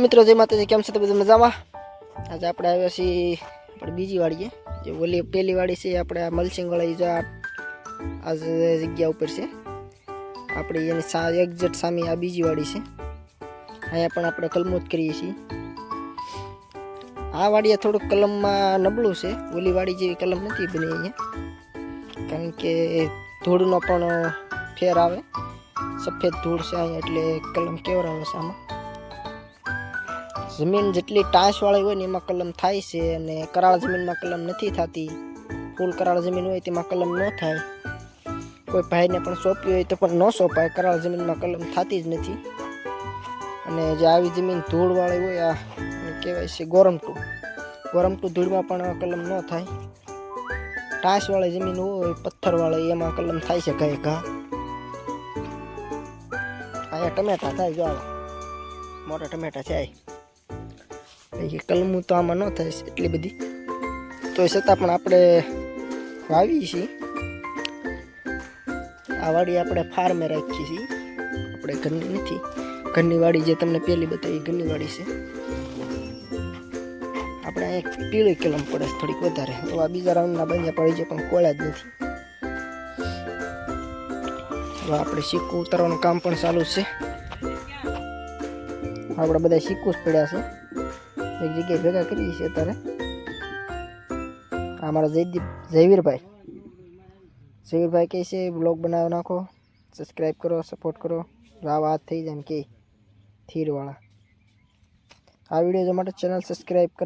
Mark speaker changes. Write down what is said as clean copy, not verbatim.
Speaker 1: મિત્રો જય માતાજી, કેમ છે તો બધું મજામાં? આજે આપણે આવ્યા છીએ આપણે બીજી વાડીએ, જે ઓલી પહેલી વાડી છે આપણે આ મલસિંગ વાળી જો આ જગ્યા ઉપર છે આપણે એની એક્ઝેક્ટ સામે આ બીજી વાડી છે. અહીંયા પણ આપણે કલમો જ કરીએ છીએ. આ વાડીએ થોડુંક કલમમાં નબળું છે, ઓલી વાડી જેવી કલમ નથી બની અહીંયા, કારણ કે ધૂળનો પણ ફેર આવે, સફેદ ધૂળ છે અહીંયા એટલે કલમ કેવરાવે છે. આમાં જમીન જેટલી ટાંસવાળી હોય ને એમાં કલમ થાય છે, અને કરાળ જમીનમાં કલમ નથી થતી. ફૂલ કરાળ જમીન હોય તેમાં કલમ ન થાય. કોઈ ભાઈને પણ સોંપ્યું હોય તો પણ ન સોંપાય, કરાળ જમીનમાં કલમ થતી જ નથી. અને જે આવી જમીન ધૂળવાળી હોય, આ કહેવાય છે ગોરમટું ધૂળમાં પણ કલમ ન થાય. ટાંસવાળી જમીન હોય, પથ્થરવાળી, એમાં કલમ થાય છે ઘા ઘા. અહીંયા ટમેટા થાય, જો મોટા ટમેટા થાય. કલમું તો આમાં ન થાય એટલી બધી, તો છતાં પણ આપણે વાવીએ છીએ. આ વાડી આપણે ફાર્મે રાખીએ છીએ, આપણે ઘરની નથી. ઘરની વાડી જે તમને પહેલી બતાવી ઘરની વાડી છે. આપણે અહીંયા પીળી કલમ પડે થોડીક વધારે, તો આ બીજા રાઉન્ડના બંજા પડી જાય પણ કોળા જ નથી. હવે આપણે સિક્કું ઉતારવાનું કામ પણ ચાલુ છે. આપણે બધા સિક્કું જ પડ્યા છે, એક જગ્યાએ ભેગા કરીએ છીએ અત્યારે. અમારા જયવીરભાઈ કહે છે બ્લોગ બનાવી નાખો, સબસ્ક્રાઈબ કરો, સપોર્ટ કરો. આ વાત થઈ જાય ને કે થીરવાળા આ વિડીયો જો માટે ચેનલ સબસ્ક્રાઈબ કરતા